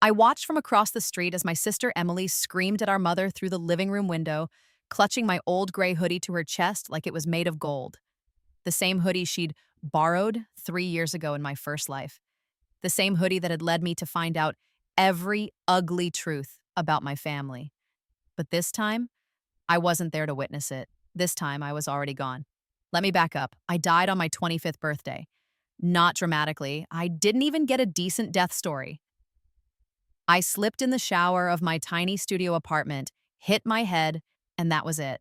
I watched from across the street as my sister Emily screamed at our mother through the living room window, clutching my old gray hoodie to her chest like it was made of gold. The same hoodie she'd borrowed 3 years ago in my first life. The same hoodie that had led me to find out every ugly truth about my family. But this time, I wasn't there to witness it. This time, I was already gone. Let me back up. I died on my 25th birthday. Not dramatically. I didn't even get a decent death story. I slipped in the shower of my tiny studio apartment, hit my head, and that was it.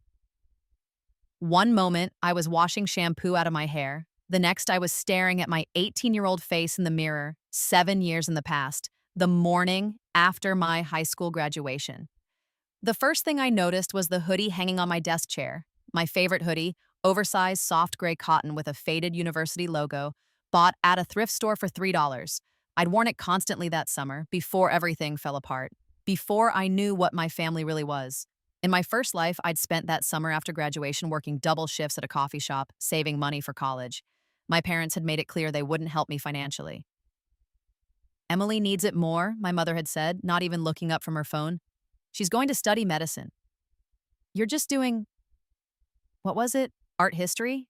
One moment, I was washing shampoo out of my hair. The next, I was staring at my 18-year-old face in the mirror, 7 years in the past, the morning after my high school graduation. The first thing I noticed was the hoodie hanging on my desk chair. My favorite hoodie, oversized soft gray cotton with a faded university logo, bought at a thrift store for $3. I'd worn it constantly that summer, before everything fell apart, before I knew what my family really was. In my first life, I'd spent that summer after graduation working double shifts at a coffee shop, saving money for college. My parents had made it clear they wouldn't help me financially. Emily needs it more, my mother had said, not even looking up from her phone. She's going to study medicine. You're just doing, what was it, art history?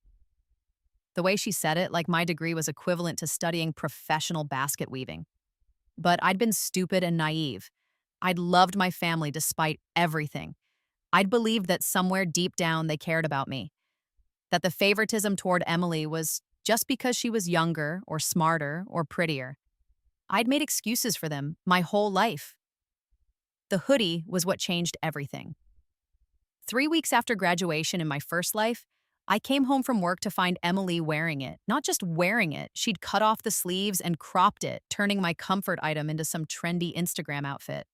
The way she said it, like my degree was equivalent to studying professional basket weaving. But I'd been stupid and naive. I'd loved my family despite everything. I'd believed that somewhere deep down they cared about me. That the favoritism toward Emily was just because she was younger or smarter or prettier. I'd made excuses for them my whole life. The hoodie was what changed everything. 3 weeks after graduation in my first life, I came home from work to find Emily wearing it. Not just wearing it, she'd cut off the sleeves and cropped it, turning my comfort item into some trendy Instagram outfit.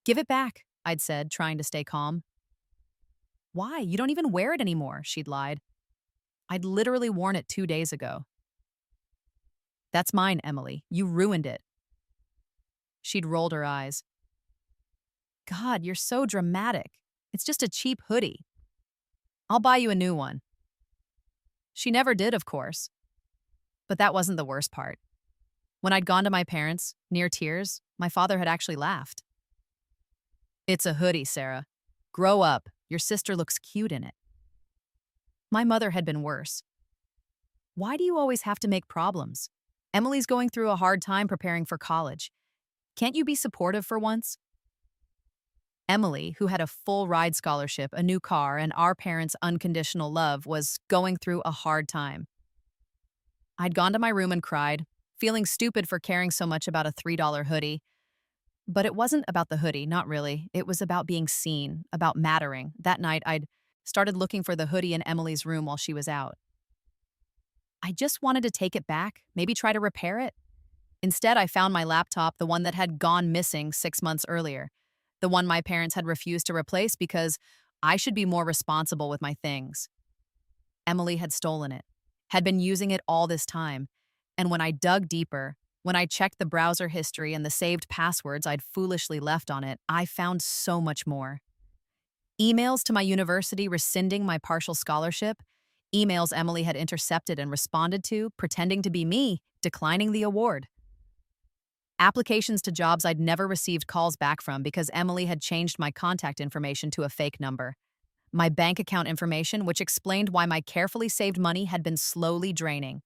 Give it back, I'd said, trying to stay calm. Why? You don't even wear it anymore, she'd lied. I'd literally worn it 2 days ago. That's mine, Emily. You ruined it. She'd rolled her eyes. God, you're so dramatic. It's just a cheap hoodie. I'll buy you a new one. She never did, of course. But that wasn't the worst part. When I'd gone to my parents, near tears, my father had actually laughed. It's a hoodie, Sarah. Grow up. Your sister looks cute in it. My mother had been worse. Why do you always have to make problems? Emily's going through a hard time preparing for college. Can't you be supportive for once? Emily, who had a full ride scholarship, a new car, and our parents' unconditional love, was going through a hard time. I'd gone to my room and cried, feeling stupid for caring so much about a $3 hoodie. But it wasn't about the hoodie, not really. It was about being seen, about mattering. That night, I'd started looking for the hoodie in Emily's room while she was out. I just wanted to take it back, maybe try to repair it. Instead, I found my laptop, the one that had gone missing 6 months earlier. The one my parents had refused to replace because I should be more responsible with my things. Emily had stolen it, had been using it all this time, and when I dug deeper, when I checked the browser history and the saved passwords I'd foolishly left on it, I found so much more. Emails to my university rescinding my partial scholarship, emails Emily had intercepted and responded to, pretending to be me, declining the award. Applications to jobs I'd never received calls back from because Emily had changed my contact information to a fake number. My bank account information, which explained why my carefully saved money had been slowly draining.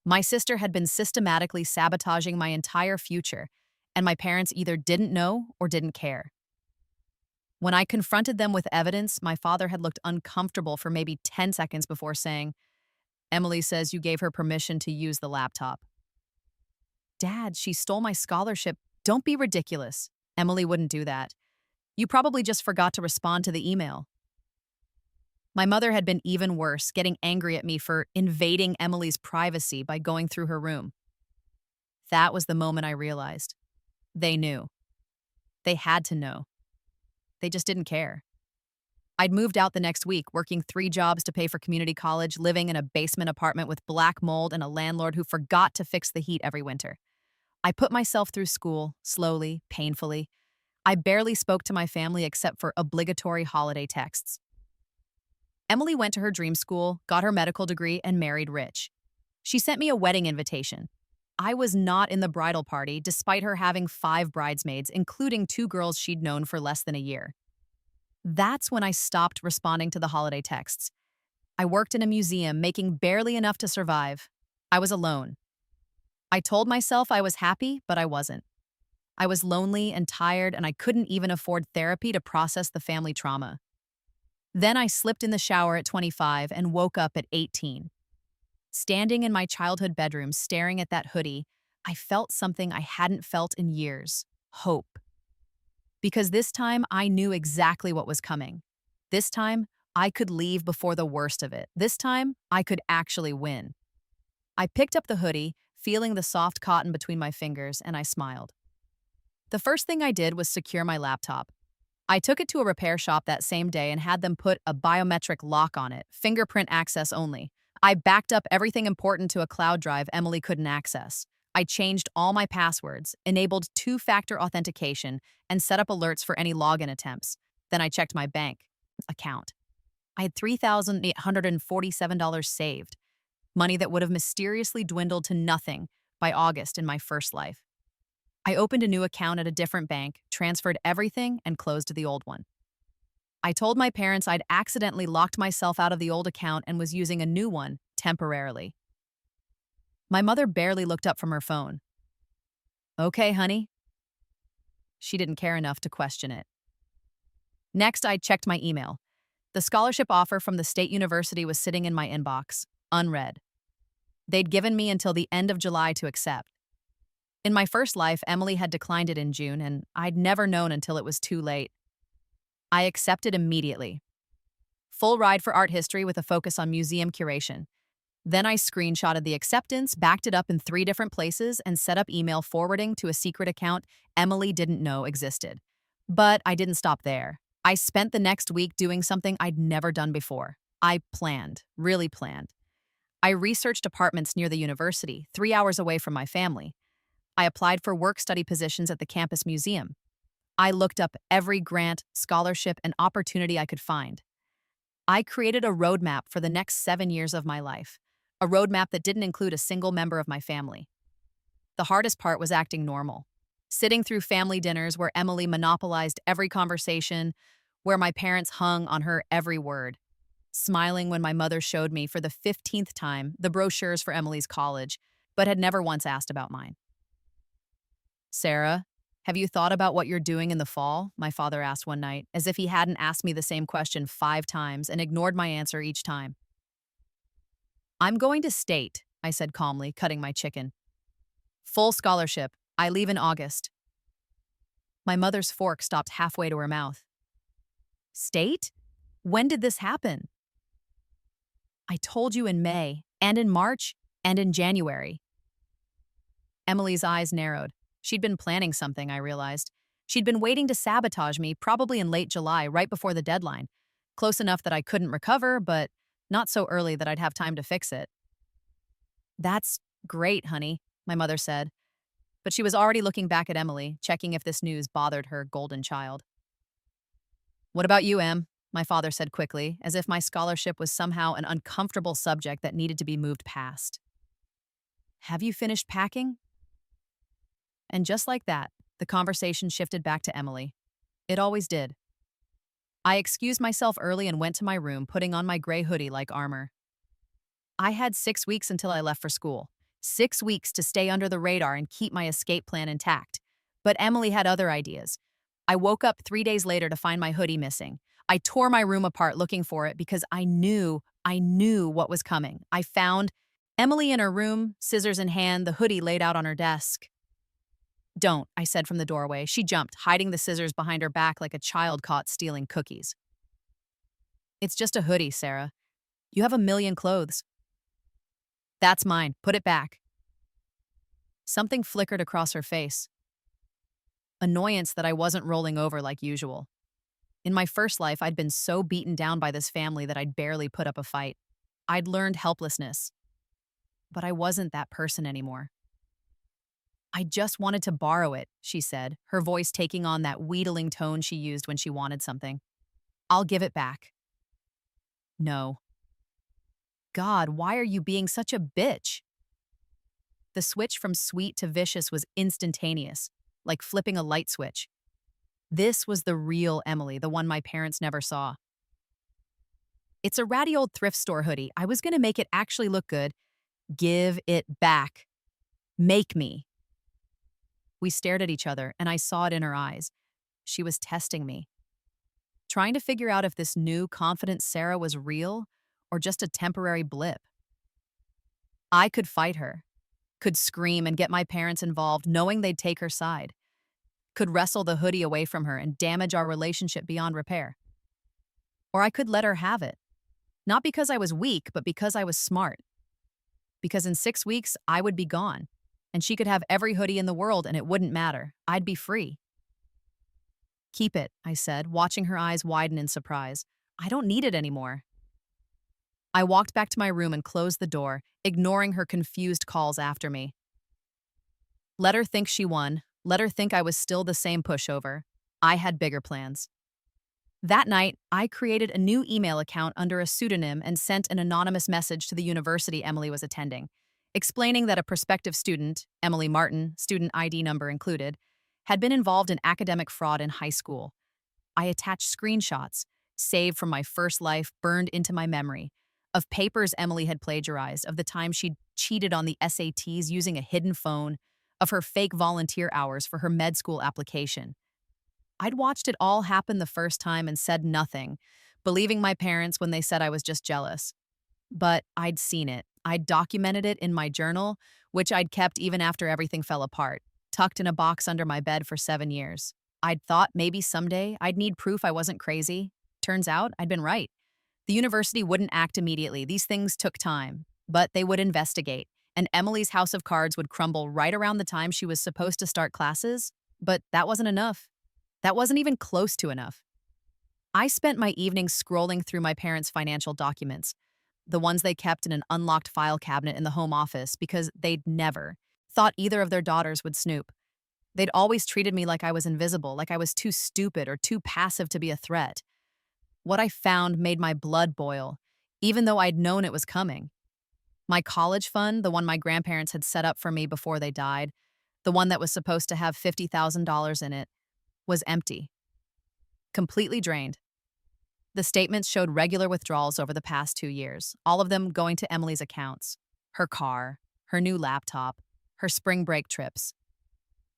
My sister had been systematically sabotaging my entire future, and my parents either didn't know or didn't care. When I confronted them with evidence, my father had looked uncomfortable for maybe 10 seconds before saying, "Emily says you gave her permission to use the laptop." Dad, she stole my scholarship. Don't be ridiculous. Emily wouldn't do that. You probably just forgot to respond to the email. My mother had been even worse, getting angry at me for invading Emily's privacy by going through her room. That was the moment I realized. They knew. They had to know. They just didn't care. I'd moved out the next week, working 3 jobs to pay for community college, living in a basement apartment with black mold and a landlord who forgot to fix the heat every winter. I put myself through school, slowly, painfully. I barely spoke to my family except for obligatory holiday texts. Emily went to her dream school, got her medical degree, and married rich. She sent me a wedding invitation. I was not in the bridal party despite her having 5 bridesmaids, including 2 girls she'd known for less than a year. That's when I stopped responding to the holiday texts. I worked in a museum, making barely enough to survive. I was alone. I told myself I was happy, but I wasn't. I was lonely and tired, and I couldn't even afford therapy to process the family trauma. Then I slipped in the shower at 25 and woke up at 18. Standing in my childhood bedroom, staring at that hoodie, I felt something I hadn't felt in years: hope. Because this time I knew exactly what was coming. This time, I could leave before the worst of it. This time, I could actually win. I picked up the hoodie, feeling the soft cotton between my fingers, and I smiled. The first thing I did was secure my laptop. I took it to a repair shop that same day and had them put a biometric lock on it, fingerprint access only. I backed up everything important to a cloud drive Emily couldn't access. I changed all my passwords, enabled 2-factor authentication, and set up alerts for any login attempts. Then I checked my bank account. I had $3,847 saved, money that would have mysteriously dwindled to nothing by August in my first life. I opened a new account at a different bank, transferred everything, and closed the old one. I told my parents I'd accidentally locked myself out of the old account and was using a new one temporarily. My mother barely looked up from her phone. "Okay, honey." She didn't care enough to question it. Next, I checked my email. The scholarship offer from the state university was sitting in my inbox, unread. They'd given me until the end of July to accept. In my first life, Emily had declined it in June, and I'd never known until it was too late. I accepted immediately. Full ride for art history with a focus on museum curation. Then I screenshotted the acceptance, backed it up in 3 different places, and set up email forwarding to a secret account Emily didn't know existed. But I didn't stop there. I spent the next week doing something I'd never done before. I planned, really planned. I researched apartments near the university, 3 hours away from my family. I applied for work-study positions at the campus museum. I looked up every grant, scholarship, and opportunity I could find. I created a roadmap for the next 7 years of my life, a roadmap that didn't include a single member of my family. The hardest part was acting normal, sitting through family dinners where Emily monopolized every conversation, where my parents hung on her every word, smiling when my mother showed me for the 15th time the brochures for Emily's college, but had never once asked about mine. "Sarah, have you thought about what you're doing in the fall?" my father asked one night, as if he hadn't asked me the same question 5 times and ignored my answer each time. "I'm going to state," I said calmly, cutting my chicken. "Full scholarship. I leave in August." My mother's fork stopped halfway to her mouth. "State? When did this happen?" "I told you in May, and in March, and in January." Emily's eyes narrowed. She'd been planning something, I realized. She'd been waiting to sabotage me, probably in late July, right before the deadline. Close enough that I couldn't recover, but not so early that I'd have time to fix it. "That's great, honey," my mother said. But she was already looking back at Emily, checking if this news bothered her golden child. "What about you, Em?" my father said quickly, as if my scholarship was somehow an uncomfortable subject that needed to be moved past. "Have you finished packing?" And just like that, the conversation shifted back to Emily. It always did. I excused myself early and went to my room, putting on my gray hoodie like armor. I had 6 weeks until I left for school. 6 weeks to stay under the radar and keep my escape plan intact. But Emily had other ideas. I woke up 3 days later to find my hoodie missing. I tore my room apart looking for it because I knew what was coming. I found Emily in her room, scissors in hand, the hoodie laid out on her desk. "Don't," I said from the doorway. She jumped, hiding the scissors behind her back like a child caught stealing cookies. "It's just a hoodie, Sarah. You have a million clothes." "That's mine. Put it back." Something flickered across her face. Annoyance that I wasn't rolling over like usual. In my first life, I'd been so beaten down by this family that I'd barely put up a fight. I'd learned helplessness. But I wasn't that person anymore. "I just wanted to borrow it," she said, her voice taking on that wheedling tone she used when she wanted something. "I'll give it back." "No." "God, why are you being such a bitch?" The switch from sweet to vicious was instantaneous, like flipping a light switch. This was the real Emily, the one my parents never saw. It's a ratty old thrift store hoodie. I was going to make it actually look good. Give it back. Make me. We stared at each other, and I saw it in her eyes. She was testing me, trying to figure out if this new, confident Sarah was real or just a temporary blip. I could fight her, could scream and get my parents involved, knowing they'd take her side, could wrestle the hoodie away from her and damage our relationship beyond repair. Or I could let her have it, not because I was weak, but because I was smart. Because in 6 weeks, I would be gone, and she could have every hoodie in the world and it wouldn't matter. I'd be free. Keep it, I said, watching her eyes widen in surprise. I don't need it anymore. I walked back to my room and closed the door, ignoring her confused calls after me. Let her think she won. Let her think I was still the same pushover. I had bigger plans. That night, I created a new email account under a pseudonym and sent an anonymous message to the university Emily was attending, explaining that a prospective student, Emily Martin, student ID number included, had been involved in academic fraud in high school. I attached screenshots, saved from my first life, burned into my memory, of papers Emily had plagiarized, of the time she'd cheated on the SATs using a hidden phone, of her fake volunteer hours for her med school application. I'd watched it all happen the first time and said nothing, believing my parents when they said I was just jealous. But I'd seen it. I'd documented it in my journal, which I'd kept even after everything fell apart, tucked in a box under my bed for 7 years. I'd thought maybe someday I'd need proof I wasn't crazy. Turns out I'd been right. The university wouldn't act immediately. These things took time, but they would investigate, and Emily's house of cards would crumble right around the time she was supposed to start classes. But that wasn't enough. That wasn't even close to enough. I spent my evenings scrolling through my parents' financial documents, the ones they kept in an unlocked file cabinet in the home office, because they'd never thought either of their daughters would snoop. They'd always treated me like I was invisible, like I was too stupid or too passive to be a threat. What I found made my blood boil, even though I'd known it was coming. My college fund, the one my grandparents had set up for me before they died, the one that was supposed to have $50,000 in it, was empty. Completely drained. The statements showed regular withdrawals over the past 2 years, all of them going to Emily's accounts, her car, her new laptop, her spring break trips.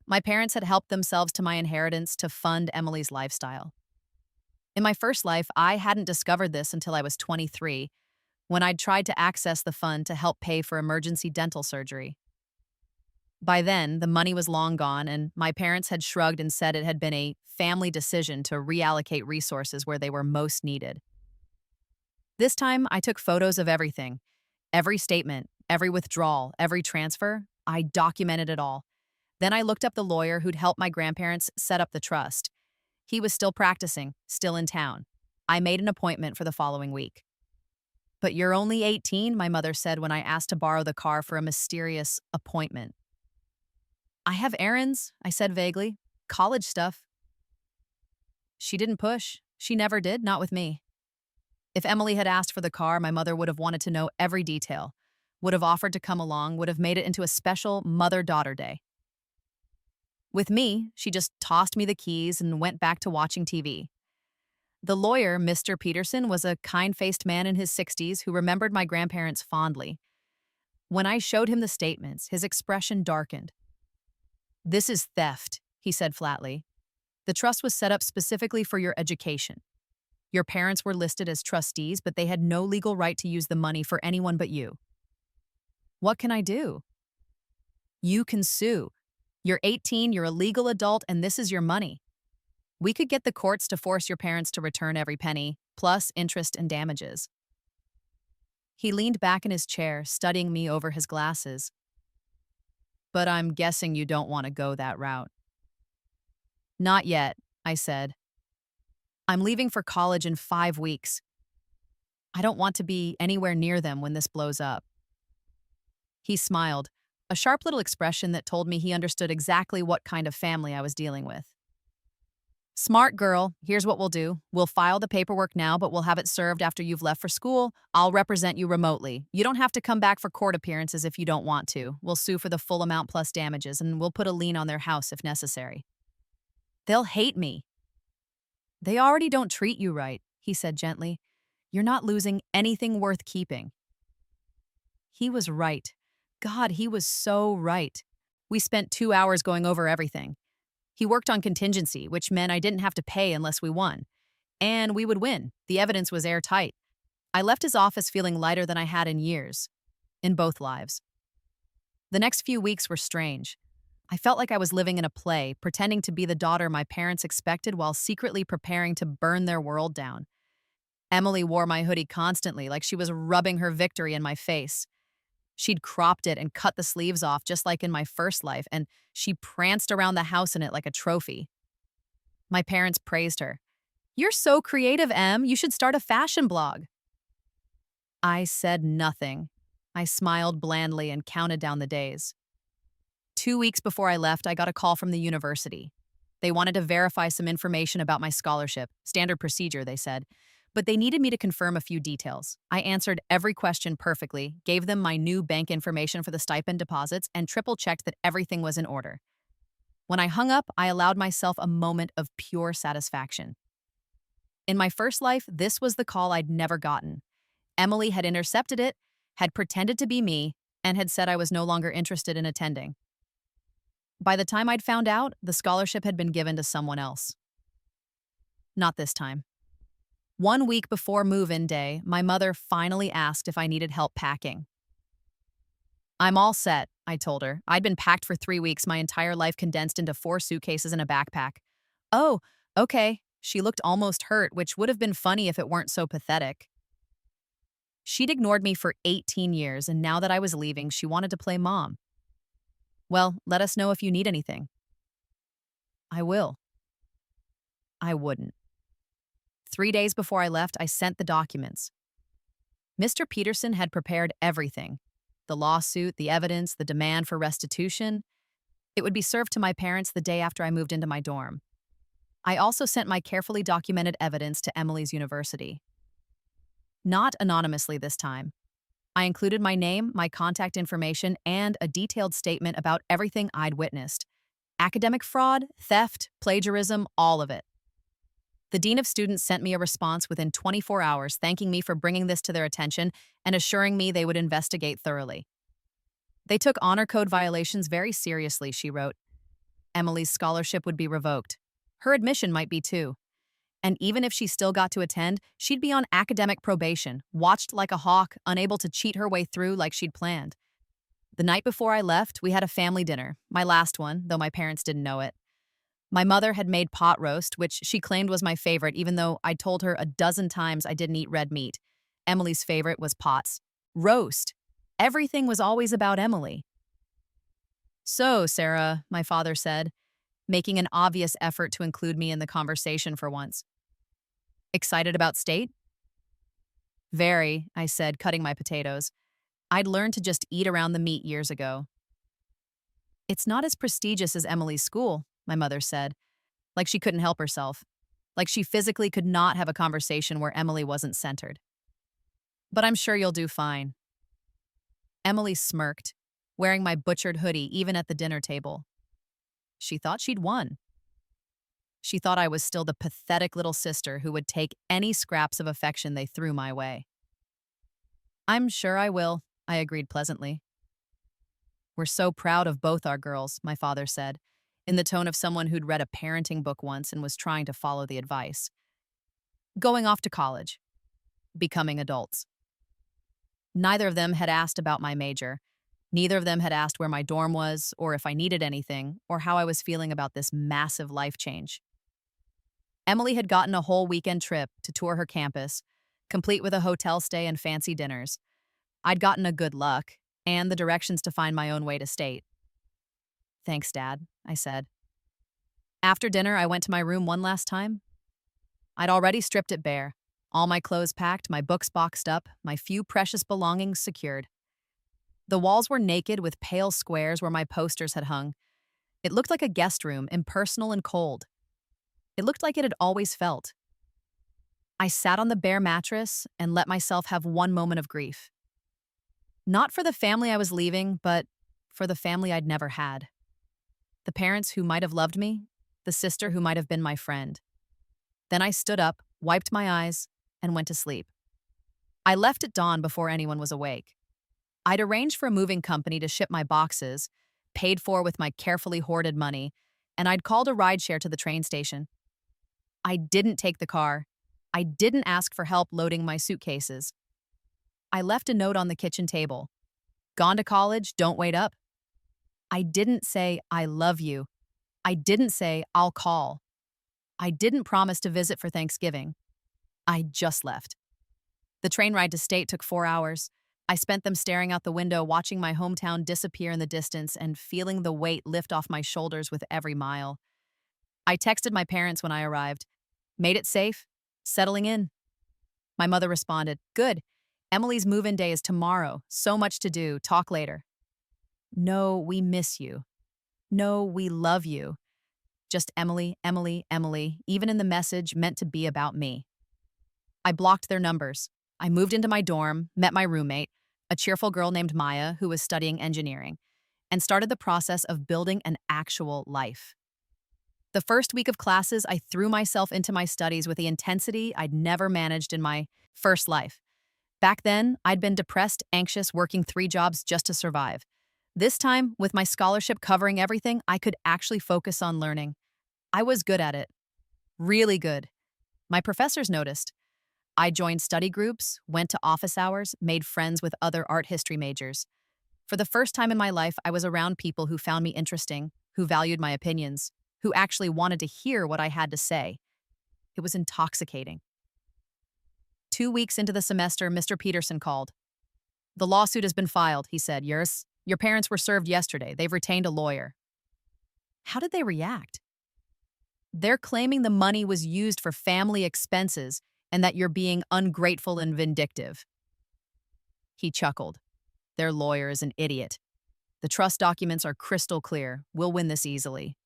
My parents had helped themselves to my inheritance to fund Emily's lifestyle. In my first life, I hadn't discovered this until I was 23, when I'd tried to access the fund to help pay for emergency dental surgery. By then, the money was long gone, and my parents had shrugged and said it had been a family decision to reallocate resources where they were most needed. This time, I took photos of everything. Every statement, every withdrawal, every transfer. I documented it all. Then I looked up the lawyer who'd helped my grandparents set up the trust. He was still practicing, still in town. I made an appointment for the following week. "But you're only 18, my mother said when I asked to borrow the car for a mysterious appointment. "I have errands," I said vaguely. "College stuff." She didn't push. She never did, not with me. If Emily had asked for the car, my mother would have wanted to know every detail, would have offered to come along, would have made it into a special mother-daughter day. With me, she just tossed me the keys and went back to watching TV. The lawyer, Mr. Peterson, was a kind-faced man in his 60s who remembered my grandparents fondly. When I showed him the statements, his expression darkened. "This is theft," he said flatly. "The trust was set up specifically for your education. Your parents were listed as trustees, but they had no legal right to use the money for anyone but you." "What can I do?" "You can sue. You're 18, you're a legal adult, and this is your money. We could get the courts to force your parents to return every penny, plus interest and damages." He leaned back in his chair, studying me over his glasses. "But I'm guessing you don't want to go that route." "Not yet," I said. "I'm leaving for college in 5 weeks. I don't want to be anywhere near them when this blows up." He smiled, a sharp little expression that told me he understood exactly what kind of family I was dealing with. Smart girl, here's what we'll do. We'll file the paperwork now, but we'll have it served after you've left for school. I'll represent you remotely. You don't have to come back for court appearances if you don't want to. We'll sue for the full amount plus damages, and we'll put a lien on their house if necessary. They'll hate me. They already don't treat you right, he said gently. You're not losing anything worth keeping. He was right. God, he was so right. We spent 2 hours going over everything. He worked on contingency, which meant I didn't have to pay unless we won. And we would win. The evidence was airtight. I left his office feeling lighter than I had in years, in both lives. The next few weeks were strange. I felt like I was living in a play, pretending to be the daughter my parents expected while secretly preparing to burn their world down. Emily wore my hoodie constantly, like she was rubbing her victory in my face. She'd cropped it and cut the sleeves off just like in my first life, and she pranced around the house in it like a trophy. My parents praised her. You're so creative, Em. You should start a fashion blog. I said nothing. I smiled blandly and counted down the days. 2 weeks before I left, I got a call from the university. They wanted to verify some information about my scholarship. Standard procedure, they said. But they needed me to confirm a few details. I answered every question perfectly, gave them my new bank information for the stipend deposits, and triple-checked that everything was in order. When I hung up, I allowed myself a moment of pure satisfaction. In my first life, this was the call I'd never gotten. Emily had intercepted it, had pretended to be me, and had said I was no longer interested in attending. By the time I'd found out, the scholarship had been given to someone else. Not this time. 1 week before move-in day, my mother finally asked if I needed help packing. I'm all set, I told her. I'd been packed for 3 weeks, my entire life condensed into 4 suitcases and a backpack. Oh, okay. She looked almost hurt, which would have been funny if it weren't so pathetic. She'd ignored me for 18 years, and now that I was leaving, she wanted to play mom. Well, let us know if you need anything. I will. I wouldn't. 3 days before I left, I sent the documents. Mr. Peterson had prepared everything. The lawsuit, the evidence, the demand for restitution. It would be served to my parents the day after I moved into my dorm. I also sent my carefully documented evidence to Emily's university. Not anonymously this time. I included my name, my contact information, and a detailed statement about everything I'd witnessed. Academic fraud, theft, plagiarism, all of it. The dean of students sent me a response within 24 hours thanking me for bringing this to their attention and assuring me they would investigate thoroughly. They took honor code violations very seriously, she wrote. Emily's scholarship would be revoked. Her admission might be too. And even if she still got to attend, she'd be on academic probation, watched like a hawk, unable to cheat her way through like she'd planned. The night before I left, we had a family dinner, my last one, though my parents didn't know it. My mother had made pot roast, which she claimed was my favorite, even though I'd told her a dozen times I didn't eat red meat. Emily's favorite was pots. Roast. Everything was always about Emily. So, Sarah, my father said, making an obvious effort to include me in the conversation for once. Excited about state? Very, I said, cutting my potatoes. I'd learned to just eat around the meat years ago. It's not as prestigious as Emily's school, my mother said, like she couldn't help herself, like she physically could not have a conversation where Emily wasn't centered. But I'm sure you'll do fine. Emily smirked, wearing my butchered hoodie even at the dinner table. She thought she'd won. She thought I was still the pathetic little sister who would take any scraps of affection they threw my way. I'm sure I will, I agreed pleasantly. We're so proud of both our girls, my father said, in the tone of someone who'd read a parenting book once and was trying to follow the advice. Going off to college. Becoming adults. Neither of them had asked about my major. Neither of them had asked where my dorm was, or if I needed anything, or how I was feeling about this massive life change. Emily had gotten a whole weekend trip to tour her campus, complete with a hotel stay and fancy dinners. I'd gotten a good luck, and the directions to find my own way to state. Thanks, Dad, I said. After dinner, I went to my room one last time. I'd already stripped it bare, all my clothes packed, my books boxed up, my few precious belongings secured. The walls were naked with pale squares where my posters had hung. It looked like a guest room, impersonal and cold. It looked like it had always felt. I sat on the bare mattress and let myself have one moment of grief. Not for the family I was leaving, but for the family I'd never had. The parents who might have loved me, the sister who might have been my friend. Then I stood up, wiped my eyes, and went to sleep. I left at dawn before anyone was awake. I'd arranged for a moving company to ship my boxes, paid for with my carefully hoarded money, and I'd called a rideshare to the train station. I didn't take the car. I didn't ask for help loading my suitcases. I left a note on the kitchen table. Gone to college, don't wait up. I didn't say, I love you. I didn't say, I'll call. I didn't promise to visit for Thanksgiving. I just left. The train ride to state took 4 hours. I spent them staring out the window, watching my hometown disappear in the distance and feeling the weight lift off my shoulders with every mile. I texted my parents when I arrived. Made it safe? Settling in? My mother responded, good. Emily's move-in day is tomorrow. So much to do. Talk later. No, we miss you. No, we love you. Just Emily, Emily, Emily, even in the message meant to be about me. I blocked their numbers. I moved into my dorm, met my roommate, a cheerful girl named Maya who was studying engineering, and started the process of building an actual life. The first week of classes, I threw myself into my studies with the intensity I'd never managed in my first life. Back then, I'd been depressed, anxious, working 3 jobs just to survive. This time, with my scholarship covering everything, I could actually focus on learning. I was good at it. Really good. My professors noticed. I joined study groups, went to office hours, made friends with other art history majors. For the first time in my life, I was around people who found me interesting, who valued my opinions, who actually wanted to hear what I had to say. It was intoxicating. 2 weeks into the semester, Mr. Peterson called. The lawsuit has been filed, he said. Your parents were served yesterday. They've retained a lawyer. How did they react? They're claiming the money was used for family expenses and that you're being ungrateful and vindictive. He chuckled. Their lawyer is an idiot. The trust documents are crystal clear. We'll win this easily.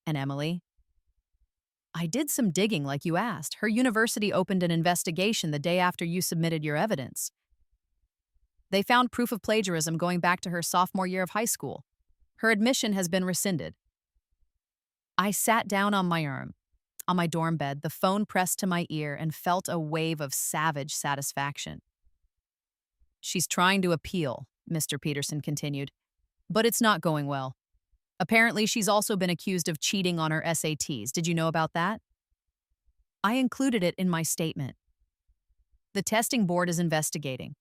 And Emily? I did some digging like you asked. Her university opened an investigation the day after you submitted your evidence. They found proof of plagiarism going back to her sophomore year of high school. Her admission has been rescinded. I sat down on my dorm bed, the phone pressed to my ear, and felt a wave of savage satisfaction. She's trying to appeal, Mr. Peterson continued, but it's not going well. Apparently, she's also been accused of cheating on her SATs. Did you know about that? I included it in my statement. The testing board is investigating.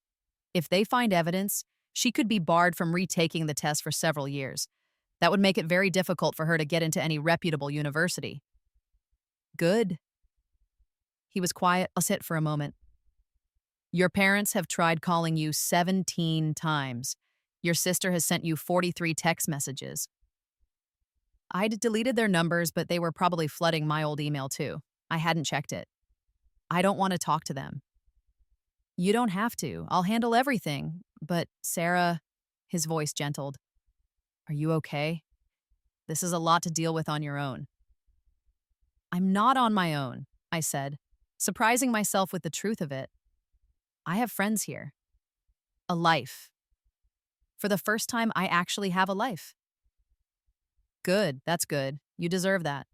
If they find evidence, she could be barred from retaking the test for several years. That would make it very difficult for her to get into any reputable university. Good. He was quiet. I'll sit for a moment. Your parents have tried calling you 17 times. Your sister has sent you 43 text messages. I'd deleted their numbers, but they were probably flooding my old email too. I hadn't checked it. I don't want to talk to them. You don't have to. I'll handle everything. But Sarah, his voice gentled. Are you okay? This is a lot to deal with on your own. I'm not on my own, I said, surprising myself with the truth of it. I have friends here. A life. For the first time, I actually have a life. Good, that's good. You deserve that.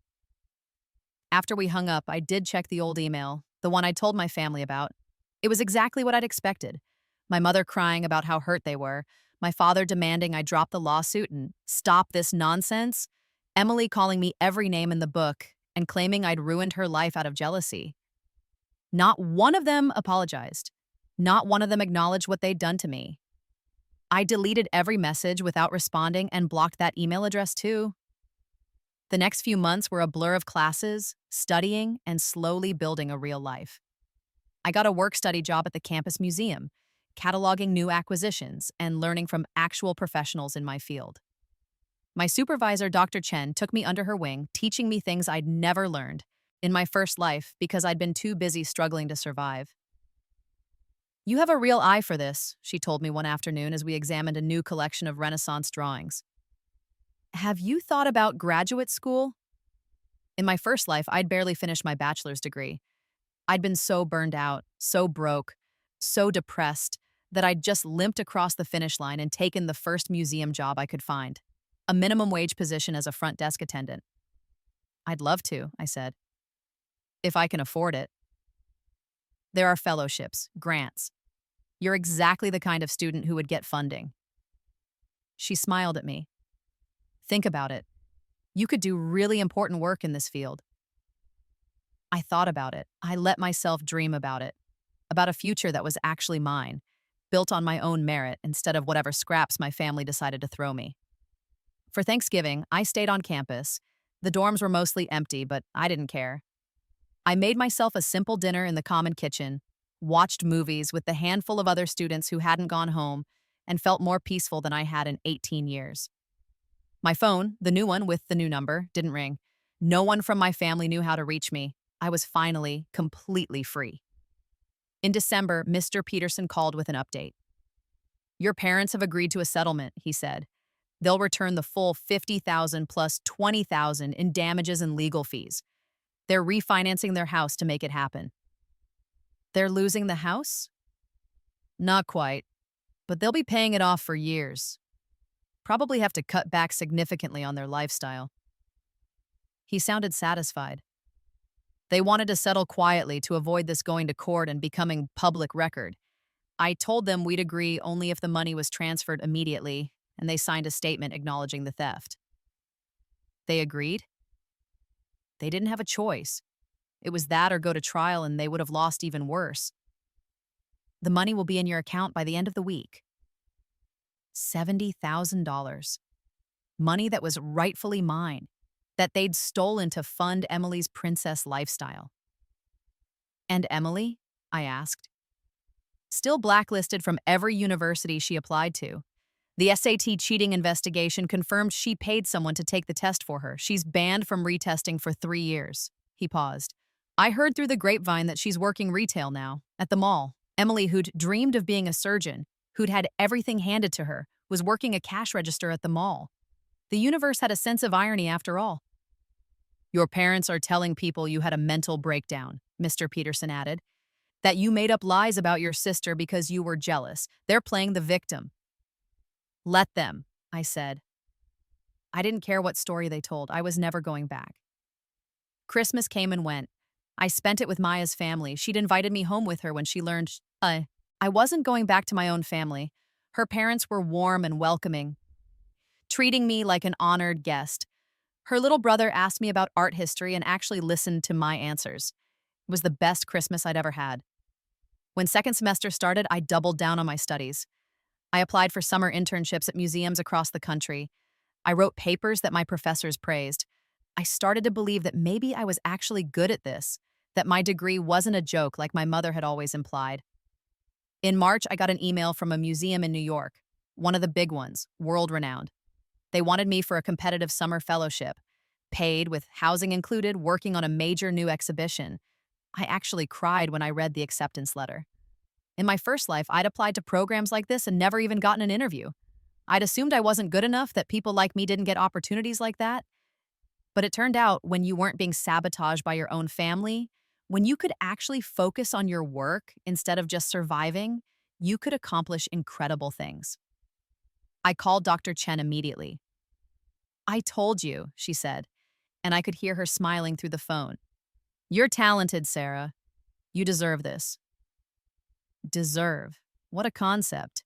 After we hung up, I did check the old email, the one I told my family about. It was exactly what I'd expected. My mother crying about how hurt they were, my father demanding I drop the lawsuit and stop this nonsense, Emily calling me every name in the book and claiming I'd ruined her life out of jealousy. Not one of them apologized. Not one of them acknowledged what they'd done to me. I deleted every message without responding and blocked that email address too. The next few months were a blur of classes, studying, and slowly building a real life. I got a work-study job at the campus museum, cataloging new acquisitions and learning from actual professionals in my field. My supervisor, Dr. Chen, took me under her wing, teaching me things I'd never learned in my first life because I'd been too busy struggling to survive. You have a real eye for this, she told me one afternoon as we examined a new collection of Renaissance drawings. Have you thought about graduate school? In my first life, I'd barely finished my bachelor's degree. I'd been so burned out, so broke, so depressed that I'd just limped across the finish line and taken the first museum job I could find, a minimum wage position as a front desk attendant. I'd love to, I said, if I can afford it. There are fellowships, grants. You're exactly the kind of student who would get funding. She smiled at me. Think about it. You could do really important work in this field. I thought about it. I let myself dream about it, about a future that was actually mine, built on my own merit instead of whatever scraps my family decided to throw me. For Thanksgiving, I stayed on campus. The dorms were mostly empty, but I didn't care. I made myself a simple dinner in the common kitchen, watched movies with the handful of other students who hadn't gone home, and felt more peaceful than I had in 18 years. My phone, the new one with the new number, didn't ring. No one from my family knew how to reach me. I was finally completely free. In December, Mr. Peterson called with an update. Your parents have agreed to a settlement, he said. They'll return the full $50,000 plus $20,000 in damages and legal fees. They're refinancing their house to make it happen. They're losing the house? Not quite, but they'll be paying it off for years. Probably have to cut back significantly on their lifestyle. He sounded satisfied. They wanted to settle quietly to avoid this going to court and becoming public record. I told them we'd agree only if the money was transferred immediately, and they signed a statement acknowledging the theft. They agreed? They didn't have a choice. It was that or go to trial, and they would have lost even worse. The money will be in your account by the end of the week. $70,000. Money that was rightfully mine, that they'd stolen to fund Emily's princess lifestyle. And Emily? I asked. Still blacklisted from every university she applied to. The SAT cheating investigation confirmed she paid someone to take the test for her. She's banned from retesting for 3 years. He paused. I heard through the grapevine that she's working retail now, at the mall. Emily, who'd dreamed of being a surgeon, who'd had everything handed to her, was working a cash register at the mall. The universe had a sense of irony after all. Your parents are telling people you had a mental breakdown, Mr. Peterson added. That you made up lies about your sister because you were jealous. They're playing the victim. Let them, I said. I didn't care what story they told. I was never going back. Christmas came and went. I spent it with Maya's family. She'd invited me home with her when she learned I wasn't going back to my own family. Her parents were warm and welcoming, treating me like an honored guest. Her little brother asked me about art history and actually listened to my answers. It was the best Christmas I'd ever had. When second semester started, I doubled down on my studies. I applied for summer internships at museums across the country. I wrote papers that my professors praised. I started to believe that maybe I was actually good at this, that my degree wasn't a joke like my mother had always implied. In March, I got an email from a museum in New York, one of the big ones, world-renowned. They wanted me for a competitive summer fellowship, paid with housing included, working on a major new exhibition. I actually cried when I read the acceptance letter. In my first life, I'd applied to programs like this and never even gotten an interview. I'd assumed I wasn't good enough, that people like me didn't get opportunities like that. But it turned out when you weren't being sabotaged by your own family, when you could actually focus on your work instead of just surviving, you could accomplish incredible things. I called Dr. Chen immediately. I told you, she said, and I could hear her smiling through the phone. You're talented, Sarah. You deserve this. Deserve. What a concept.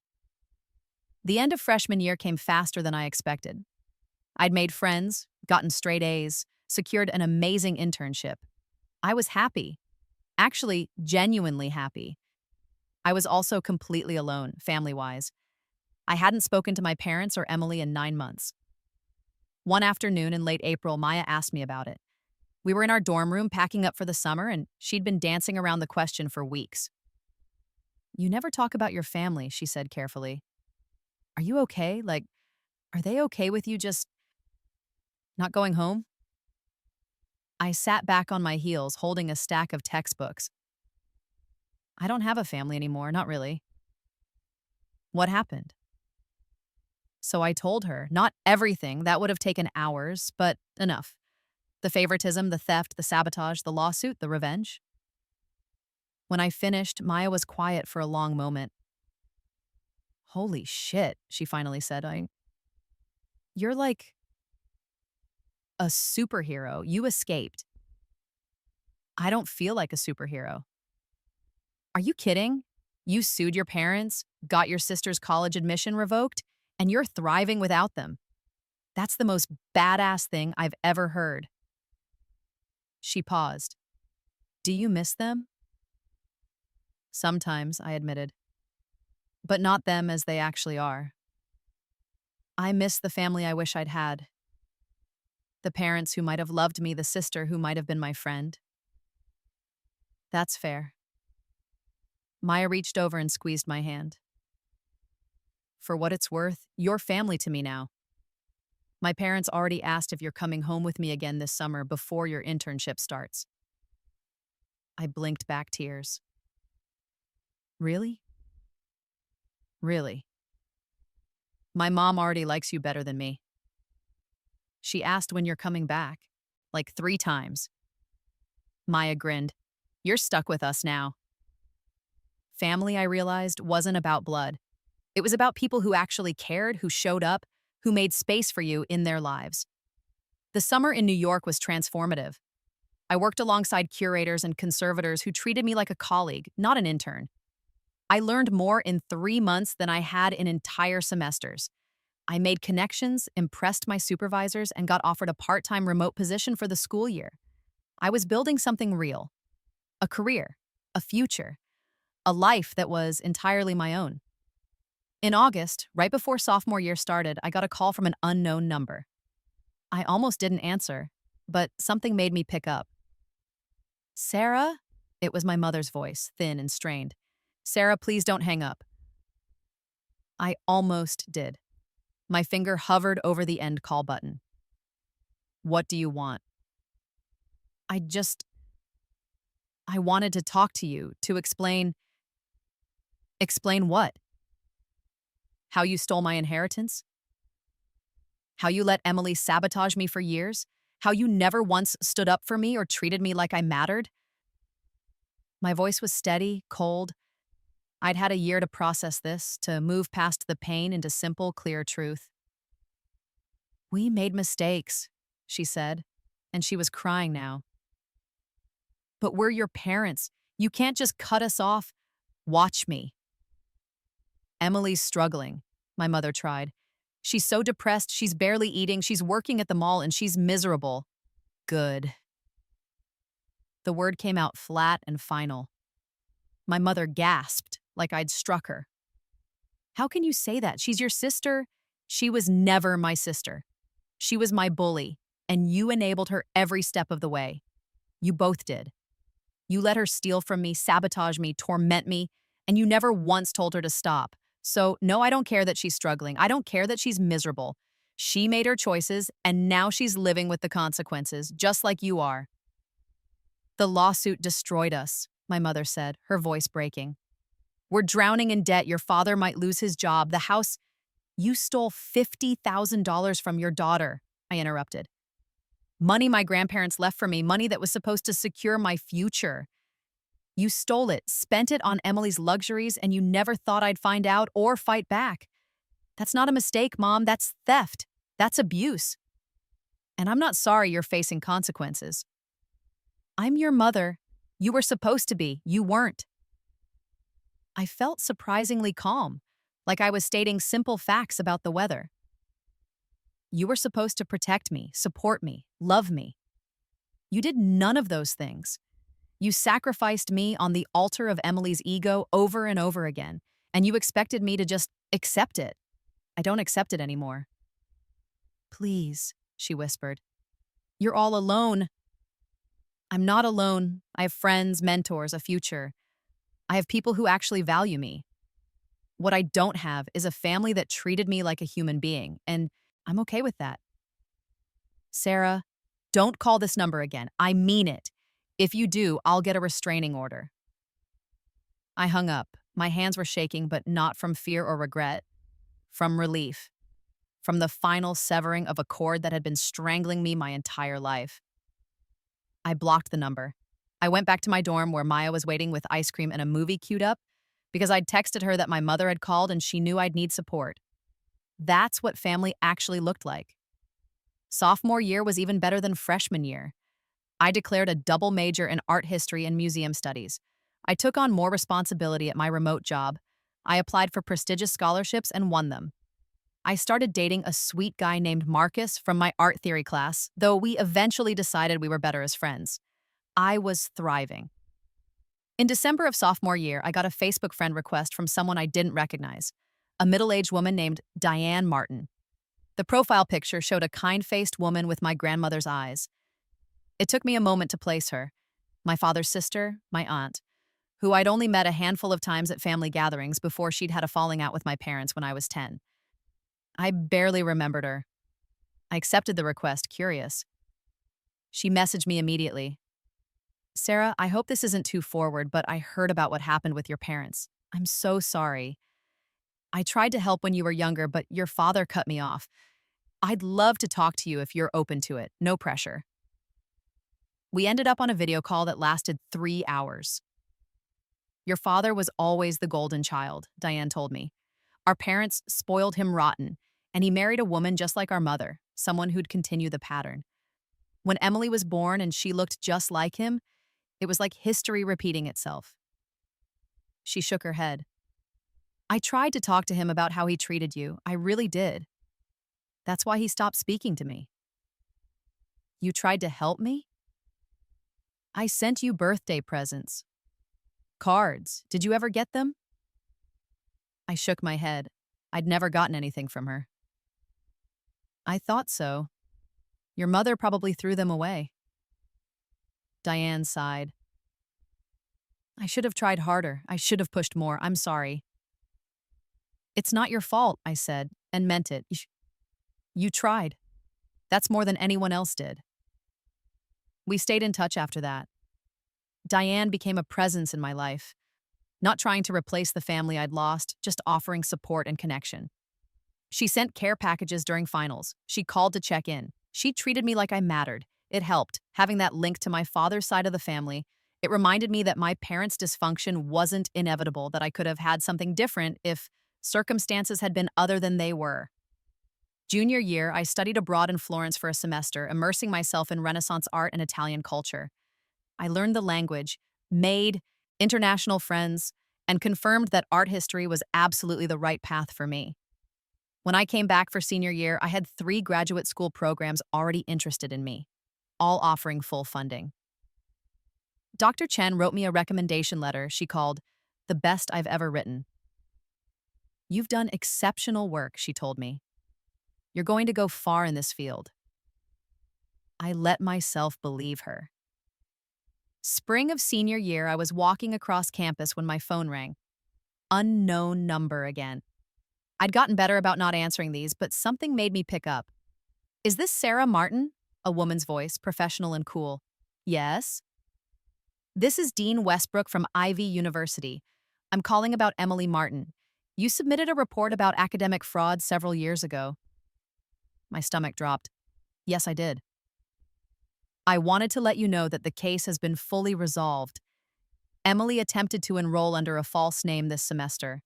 The end of freshman year came faster than I expected. I'd made friends, gotten straight A's, secured an amazing internship. I was happy. Actually, genuinely happy. I was also completely alone, family-wise. I hadn't spoken to my parents or Emily in 9 months. One afternoon in late April, Maya asked me about it. We were in our dorm room packing up for the summer, and she'd been dancing around the question for weeks. You never talk about your family, she said carefully. Are you okay? Like, are they okay with you just not going home? I sat back on my heels, holding a stack of textbooks. I don't have a family anymore, not really. What happened? So I told her, not everything, that would have taken hours, but enough. The favoritism, the theft, the sabotage, the lawsuit, the revenge. When I finished, Maya was quiet for a long moment. Holy shit, she finally said. You're like a superhero. You escaped. I don't feel like a superhero. Are you kidding? You sued your parents, got your sister's college admission revoked, and you're thriving without them. That's the most badass thing I've ever heard. She paused. Do you miss them? Sometimes, I admitted. But not them as they actually are. I miss the family I wish I'd had. The parents who might have loved me, the sister who might have been my friend. That's fair. Maya reached over and squeezed my hand. For what it's worth, you're family to me now. My parents already asked if you're coming home with me again this summer before your internship starts. I blinked back tears. Really? Really? My mom already likes you better than me. She asked when you're coming back, like 3 times. Maya grinned. You're stuck with us now. Family, I realized, wasn't about blood. It was about people who actually cared, who showed up, who made space for you in their lives. The summer in New York was transformative. I worked alongside curators and conservators who treated me like a colleague, not an intern. I learned more in 3 months than I had in entire semesters. I made connections, impressed my supervisors, and got offered a part-time remote position for the school year. I was building something real. A career, a future, a life that was entirely my own. In August, right before sophomore year started, I got a call from an unknown number. I almost didn't answer, but something made me pick up. Sarah? It was my mother's voice, thin and strained. Sarah, please don't hang up. I almost did. My finger hovered over the end call button. What do you want? I wanted to talk to you, to explain. Explain what? How you stole my inheritance? How you let Emily sabotage me for years? How you never once stood up for me or treated me like I mattered? My voice was steady, cold. I'd had a year to process this, to move past the pain into simple, clear truth. We made mistakes, she said, and she was crying now. But we're your parents. You can't just cut us off. Watch me. Emily's struggling, my mother tried. She's so depressed, she's barely eating, she's working at the mall, and she's miserable. Good. The word came out flat and final. My mother gasped, like I'd struck her. How can you say that? She's your sister. She was never my sister. She was my bully, and you enabled her every step of the way. You both did. You let her steal from me, sabotage me, torment me, and you never once told her to stop. So, no, I don't care that she's struggling. I don't care that she's miserable. She made her choices, and now she's living with the consequences, just like you are. The lawsuit destroyed us, my mother said, her voice breaking. We're drowning in debt. Your father might lose his job. The house. You stole $50,000 from your daughter, I interrupted. Money my grandparents left for me, money that was supposed to secure my future. You stole it, spent it on Emily's luxuries, and you never thought I'd find out or fight back. That's not a mistake, Mom. That's theft. That's abuse. And I'm not sorry you're facing consequences. I'm your mother. You were supposed to be. You weren't. I felt surprisingly calm, like I was stating simple facts about the weather. You were supposed to protect me, support me, love me. You did none of those things. You sacrificed me on the altar of Emily's ego over and over again, and you expected me to just accept it. I don't accept it anymore. Please, she whispered. You're all alone. I'm not alone. I have friends, mentors, a future. I have people who actually value me. What I don't have is a family that treated me like a human being, and I'm okay with that. Sarah, don't call this number again. I mean it. If you do, I'll get a restraining order. I hung up. My hands were shaking, but not from fear or regret. From relief. From the final severing of a cord that had been strangling me my entire life. I blocked the number. I went back to my dorm where Maya was waiting with ice cream and a movie queued up because I'd texted her that my mother had called and she knew I'd need support. That's what family actually looked like. Sophomore year was even better than freshman year. I declared a double major in art history and museum studies. I took on more responsibility at my remote job. I applied for prestigious scholarships and won them. I started dating a sweet guy named Marcus from my art theory class, though we eventually decided we were better as friends. I was thriving. In December of sophomore year, I got a Facebook friend request from someone I didn't recognize, a middle-aged woman named Diane Martin. The profile picture showed a kind-faced woman with my grandmother's eyes. It took me a moment to place her. My father's sister, my aunt, who I'd only met a handful of times at family gatherings before she'd had a falling out with my parents when I was 10. I barely remembered her. I accepted the request, curious. She messaged me immediately. "Sarah, I hope this isn't too forward, but I heard about what happened with your parents. I'm so sorry. I tried to help when you were younger, but your father cut me off. I'd love to talk to you if you're open to it. No pressure." We ended up on a video call that lasted 3 hours. "Your father was always the golden child," Diane told me. "Our parents spoiled him rotten, and he married a woman just like our mother, someone who'd continue the pattern. When Emily was born and she looked just like him, it was like history repeating itself." She shook her head. "I tried to talk to him about how he treated you. I really did. That's why he stopped speaking to me." "You tried to help me?" "I sent you birthday presents. Cards. Did you ever get them?" I shook my head. I'd never gotten anything from her. "I thought so. Your mother probably threw them away." Diane sighed. "I should have tried harder. I should have pushed more. I'm sorry." "It's not your fault," I said, and meant it. You tried. That's more than anyone else did." We stayed in touch after that. Diane became a presence in my life, not trying to replace the family I'd lost, just offering support and connection. She sent care packages during finals. She called to check in. She treated me like I mattered. It helped, having that link to my father's side of the family. It reminded me that my parents' dysfunction wasn't inevitable, that I could have had something different if circumstances had been other than they were. Junior year, I studied abroad in Florence for a semester, immersing myself in Renaissance art and Italian culture. I learned the language, made international friends, and confirmed that art history was absolutely the right path for me. When I came back for senior year, I had 3 graduate school programs already interested in me, all offering full funding. Dr. Chen wrote me a recommendation letter she called the best I've ever written. "You've done exceptional work," she told me. "You're going to go far in this field." I let myself believe her. Spring of senior year, I was walking across campus when my phone rang. Unknown number again. I'd gotten better about not answering these, but something made me pick up. "Is this Sarah Martin?" A woman's voice, professional and cool. "Yes." "This is Dean Westbrook from Ivy University. I'm calling about Emily Martin. You submitted a report about academic fraud several years ago." My stomach dropped. "Yes, I did." "I wanted to let you know that the case has been fully resolved. Emily attempted to enroll under a false name this semester.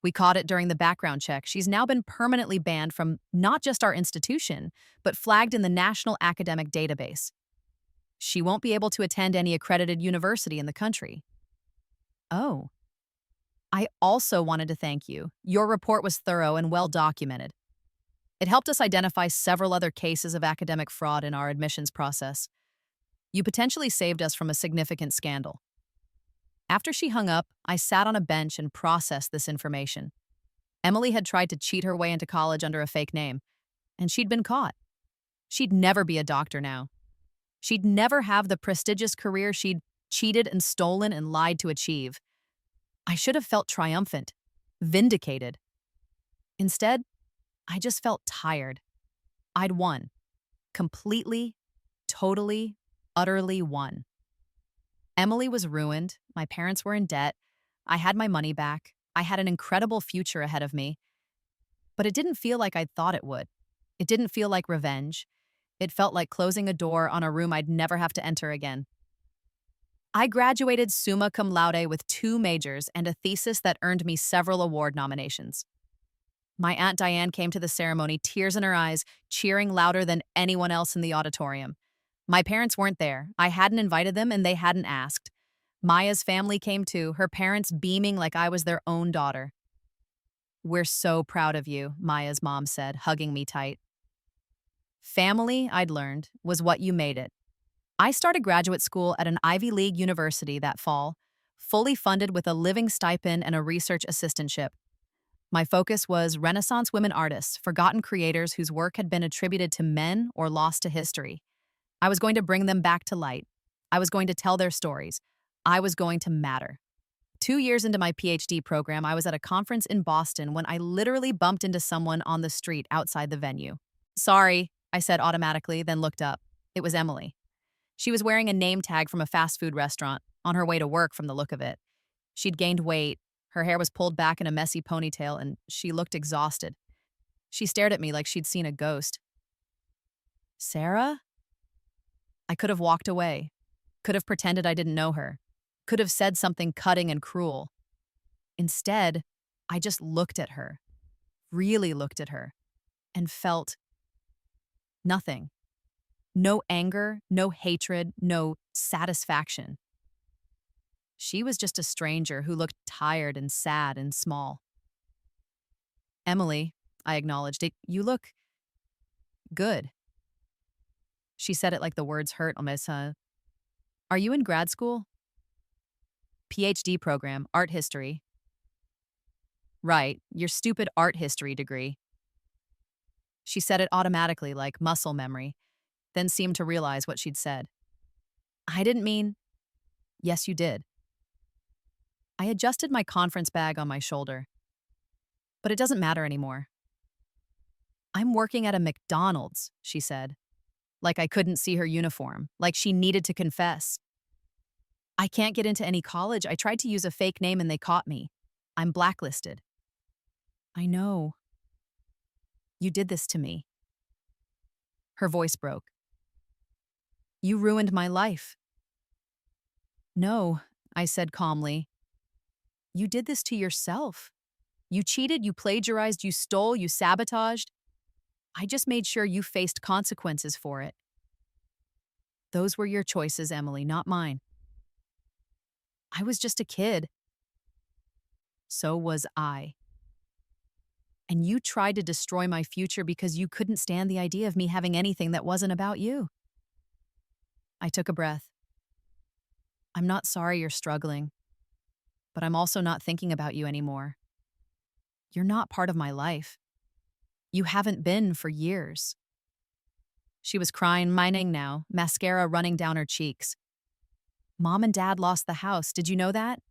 We caught it during the background check. She's now been permanently banned from not just our institution, but flagged in the National Academic Database. She won't be able to attend any accredited university in the country." "Oh." "I also wanted to thank you. Your report was thorough and well documented. It helped us identify several other cases of academic fraud in our admissions process. You potentially saved us from a significant scandal." After she hung up, I sat on a bench and processed this information. Emily had tried to cheat her way into college under a fake name, and she'd been caught. She'd never be a doctor now. She'd never have the prestigious career she'd cheated and stolen and lied to achieve. I should have felt triumphant, vindicated. Instead, I just felt tired. I'd won. Completely, totally, utterly won. Emily was ruined. My parents were in debt. I had my money back. I had an incredible future ahead of me. But it didn't feel like I'd thought it would. It didn't feel like revenge. It felt like closing a door on a room I'd never have to enter again. I graduated summa cum laude with 2 majors and a thesis that earned me several award nominations. My Aunt Diane came to the ceremony, tears in her eyes, cheering louder than anyone else in the auditorium. My parents weren't there. I hadn't invited them, and they hadn't asked. Maya's family came too, her parents beaming like I was their own daughter. "We're so proud of you," Maya's mom said, hugging me tight. Family, I'd learned, was what you made it. I started graduate school at an Ivy League university that fall, fully funded with a living stipend and a research assistantship. My focus was Renaissance women artists, forgotten creators whose work had been attributed to men or lost to history. I was going to bring them back to light. I was going to tell their stories. I was going to matter. 2 years into my PhD program, I was at a conference in Boston when I literally bumped into someone on the street outside the venue. "Sorry," I said automatically, then looked up. It was Emily. She was wearing a name tag from a fast food restaurant, on her way to work from the look of it. She'd gained weight, her hair was pulled back in a messy ponytail, and she looked exhausted. She stared at me like she'd seen a ghost. "Sarah?" I could have walked away, could have pretended I didn't know her, could have said something cutting and cruel. Instead, I just looked at her, really looked at her, and felt nothing. No anger, no hatred, no satisfaction. She was just a stranger who looked tired and sad and small. "Emily," I acknowledged it, "you look good." She said it like the words hurt on my son. "Are you in grad school?" "PhD program, art history." "Right, your stupid art history degree." She said it automatically like muscle memory, then seemed to realize what she'd said. "I didn't mean—" "Yes, you did." I adjusted my conference bag on my shoulder. "But it doesn't matter anymore." "I'm working at a McDonald's," she said, like I couldn't see her uniform, like she needed to confess. "I can't get into any college. I tried to use a fake name and they caught me. I'm blacklisted." "I know. You did this to me." Her voice broke. "You ruined my life." "No," I said calmly. "You did this to yourself. You cheated, you plagiarized, you stole, you sabotaged. I just made sure you faced consequences for it." "Those were your choices, Emily, not mine." "I was just a kid." "So was I. And you tried to destroy my future because you couldn't stand the idea of me having anything that wasn't about you." I took a breath. "I'm not sorry you're struggling, but I'm also not thinking about you anymore. You're not part of my life. You haven't been for years." She was crying, mining now, mascara running down her cheeks. "Mom and Dad lost the house. Did you know that?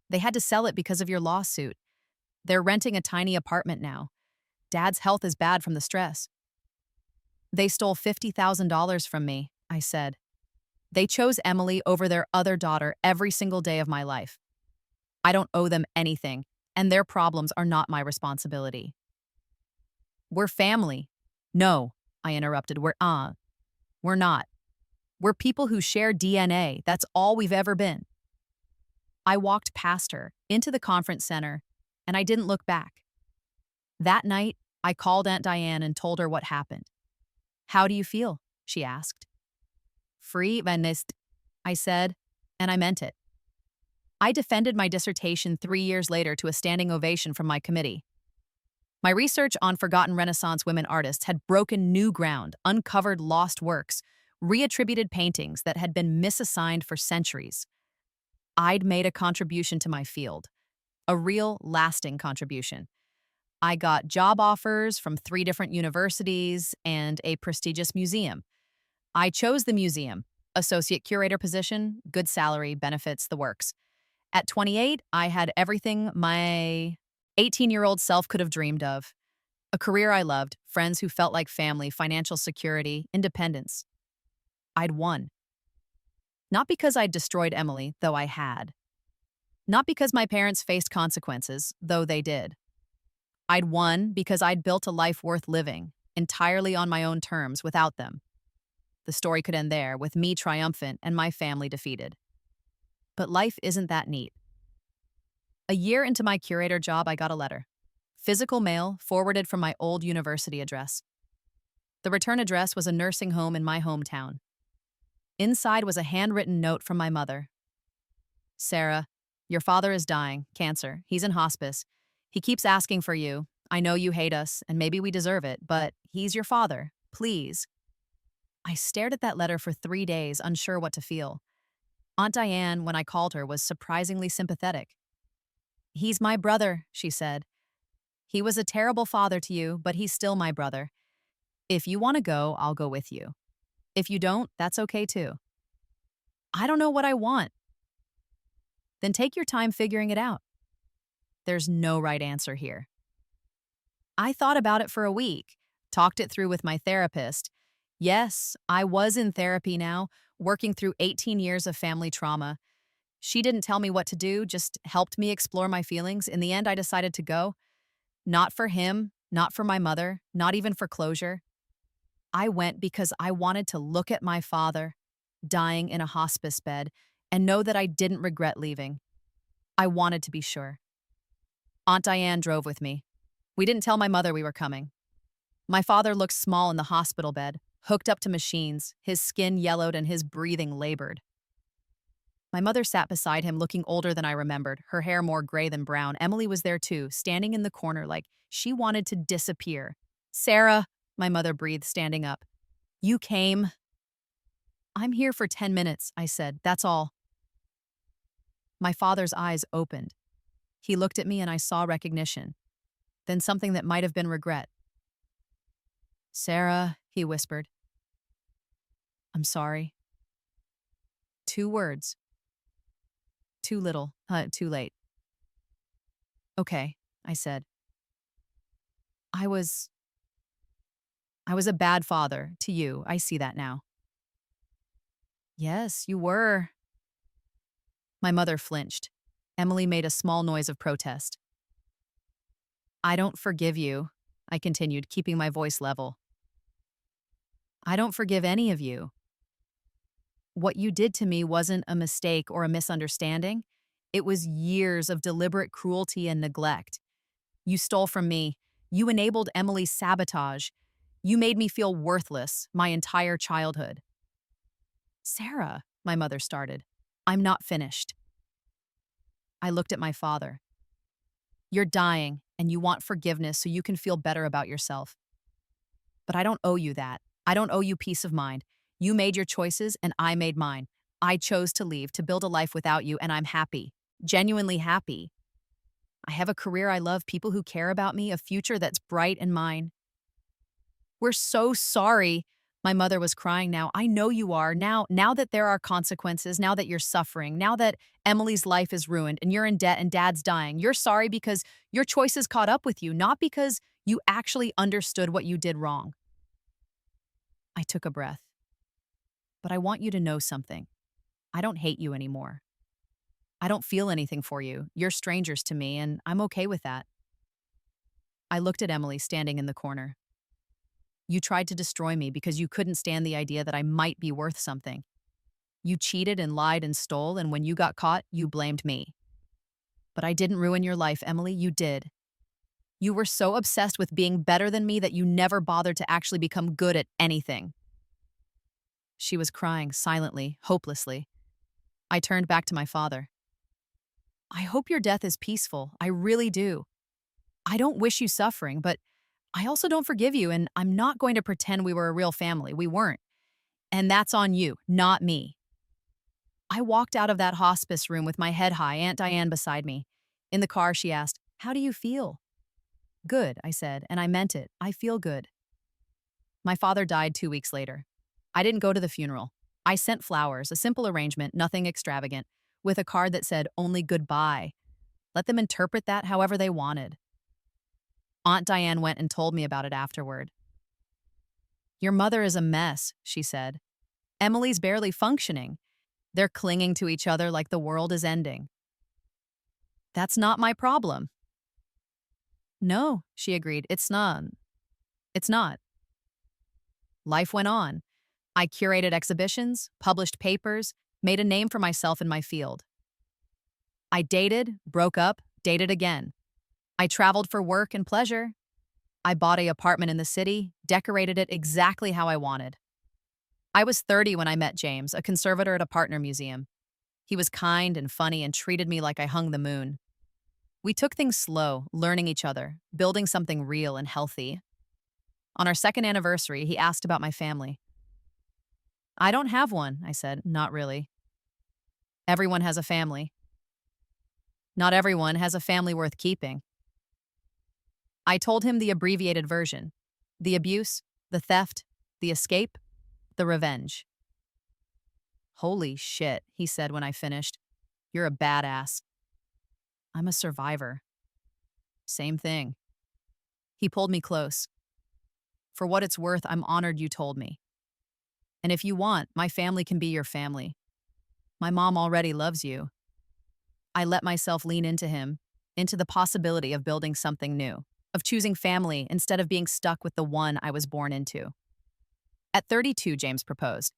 They had to sell it because of your lawsuit. They're renting a tiny apartment now. Dad's health is bad from the stress." "They stole $50,000 from me," I said. "They chose Emily over their other daughter every single day of my life. I don't owe them anything, and their problems are not my responsibility." "We're family." "No," I interrupted. We're not. We're people who share DNA. That's all we've ever been." I walked past her, into the conference center, and I didn't look back. That night, I called Aunt Diane and told her what happened. "How do you feel?" she asked. "Free, Venist," I said, and I meant it. I defended my dissertation 3 years later to a standing ovation from my committee. My research on forgotten Renaissance women artists had broken new ground, uncovered lost works, reattributed paintings that had been misassigned for centuries. I'd made a contribution to my field, a real, lasting contribution. I got job offers from 3 different universities and a prestigious museum. I chose the museum, associate curator position, good salary, benefits, the works. At 28, I had everything my 18-year-old self could have dreamed of. A career I loved, friends who felt like family, financial security, independence. I'd won. Not because I'd destroyed Emily, though I had. Not because my parents faced consequences, though they did. I'd won because I'd built a life worth living, entirely on my own terms, without them. the story could end there, with me triumphant and my family defeated. But life isn't that neat. A year into my curator job, I got a letter. Physical mail forwarded from my old university address. The return address was a nursing home in my hometown. Inside was a handwritten note from my mother. Sarah, your father is dying, cancer. He's in hospice. He keeps asking for you. I know you hate us, and maybe we deserve it, but he's your father. Please. I stared at that letter for 3 days, unsure what to feel. Aunt Diane, when I called her, was surprisingly sympathetic. He's my brother, she said. He was a terrible father to you, but he's still my brother. If you want to go, I'll go with you. If you don't, that's okay too. I don't know what I want. Then take your time figuring it out. There's no right answer here. I thought about it for a week, talked it through with my therapist. Yes, I was in therapy now, working through 18 years of family trauma. She didn't tell me what to do, just helped me explore my feelings. In the end, I decided to go. Not for him, not for my mother, not even for closure. I went because I wanted to look at my father, dying in a hospice bed, and know that I didn't regret leaving. I wanted to be sure. Aunt Diane drove with me. We didn't tell my mother we were coming. My father looked small in the hospital bed, hooked up to machines, his skin yellowed and his breathing labored. My mother sat beside him, looking older than I remembered, her hair more gray than brown. Emily was there too, standing in the corner like she wanted to disappear. Sarah, my mother breathed, standing up. You came. I'm here for 10 minutes, I said. That's all. My father's eyes opened. He looked at me and I saw recognition, then something that might have been regret. Sarah, he whispered. I'm sorry. 2 words. Too little, too late. Okay, I said. I was a bad father to you. I see that now. Yes, you were. My mother flinched. Emily made a small noise of protest. I don't forgive you, I continued, keeping my voice level. I don't forgive any of you. What you did to me wasn't a mistake or a misunderstanding. It was years of deliberate cruelty and neglect. You stole from me. You enabled Emily's sabotage. You made me feel worthless my entire childhood. Sarah, my mother started. I'm not finished. I looked at my father. You're dying, and you want forgiveness so you can feel better about yourself. But I don't owe you that. I don't owe you peace of mind. You made your choices, and I made mine. I chose to leave, to build a life without you, and I'm happy. Genuinely happy. I have a career I love, people who care about me, a future that's bright and mine. We're so sorry. My mother was crying now. I know you are. Now that there are consequences, now that you're suffering, now that Emily's life is ruined and you're in debt and Dad's dying, you're sorry because your choices caught up with you, not because you actually understood what you did wrong. I took a breath. But I want you to know something. I don't hate you anymore. I don't feel anything for you. You're strangers to me, and I'm okay with that. I looked at Emily standing in the corner. You tried to destroy me because you couldn't stand the idea that I might be worth something. You cheated and lied and stole, and when you got caught, you blamed me. But I didn't ruin your life, Emily. You did. You were so obsessed with being better than me that you never bothered to actually become good at anything. She was crying silently, hopelessly. I turned back to my father. I hope your death is peaceful. I really do. I don't wish you suffering, but I also don't forgive you, and I'm not going to pretend we were a real family. We weren't. And that's on you, not me. I walked out of that hospice room with my head high, Aunt Diane beside me. In the car, she asked, "How do you feel?" Good, I said, and I meant it. I feel good. My father died 2 weeks later. I didn't go to the funeral. I sent flowers, a simple arrangement, nothing extravagant, with a card that said, "Only goodbye." Let them interpret that however they wanted. Aunt Diane went and told me about it afterward. Your mother is a mess, she said. Emily's barely functioning. They're clinging to each other like the world is ending. That's not my problem. No, she agreed. It's not. Life went on. I curated exhibitions, published papers, made a name for myself in my field. I dated, broke up, dated again. I traveled for work and pleasure. I bought an apartment in the city, decorated it exactly how I wanted. I was 30 when I met James, a conservator at a partner museum. He was kind and funny and treated me like I hung the moon. We took things slow, learning each other, building something real and healthy. On our second anniversary, he asked about my family. I don't have one, I said, not really. Everyone has a family. Not everyone has a family worth keeping. I told him the abbreviated version: the abuse, the theft, the escape, the revenge. Holy shit, he said when I finished. You're a badass. I'm a survivor. Same thing. He pulled me close. For what it's worth, I'm honored you told me. And if you want, my family can be your family. My mom already loves you. I let myself lean into him, into the possibility of building something new, of choosing family instead of being stuck with the one I was born into. At 32, James proposed.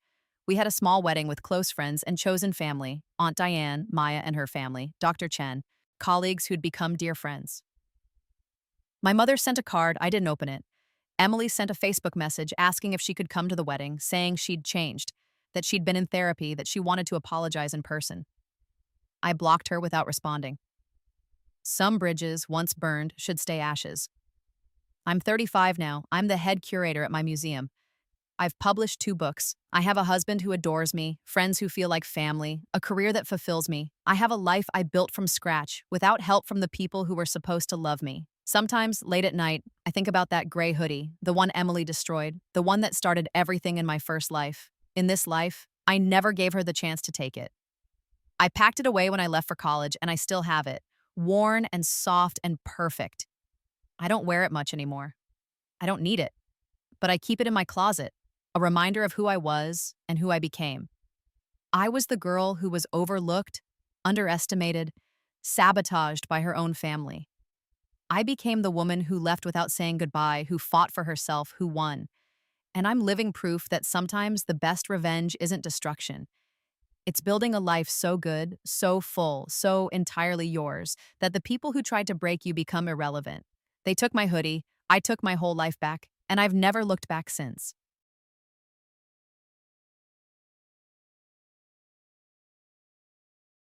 We had a small wedding with close friends and chosen family: Aunt Diane, Maya and her family, Dr. Chen, colleagues who'd become dear friends. My mother sent a card. I didn't open it. Emily sent a Facebook message asking if she could come to the wedding, saying she'd changed, that she'd been in therapy, that she wanted to apologize in person. I blocked her without responding. Some bridges, once burned, should stay ashes. I'm 35 now. I'm the head curator at my museum. I've published 2 books. I have a husband who adores me, friends who feel like family, a career that fulfills me. I have a life I built from scratch, without help from the people who were supposed to love me. Sometimes, late at night, I think about that gray hoodie, the one Emily destroyed, the one that started everything in my first life. In this life, I never gave her the chance to take it. I packed it away when I left for college, and I still have it, worn and soft and perfect. I don't wear it much anymore. I don't need it, but I keep it in my closet, a reminder of who I was and who I became. I was the girl who was overlooked, underestimated, sabotaged by her own family. I became the woman who left without saying goodbye, who fought for herself, who won. And I'm living proof that sometimes the best revenge isn't destruction. It's building a life so good, so full, so entirely yours, that the people who tried to break you become irrelevant. They took my hoodie, I took my whole life back, and I've never looked back since.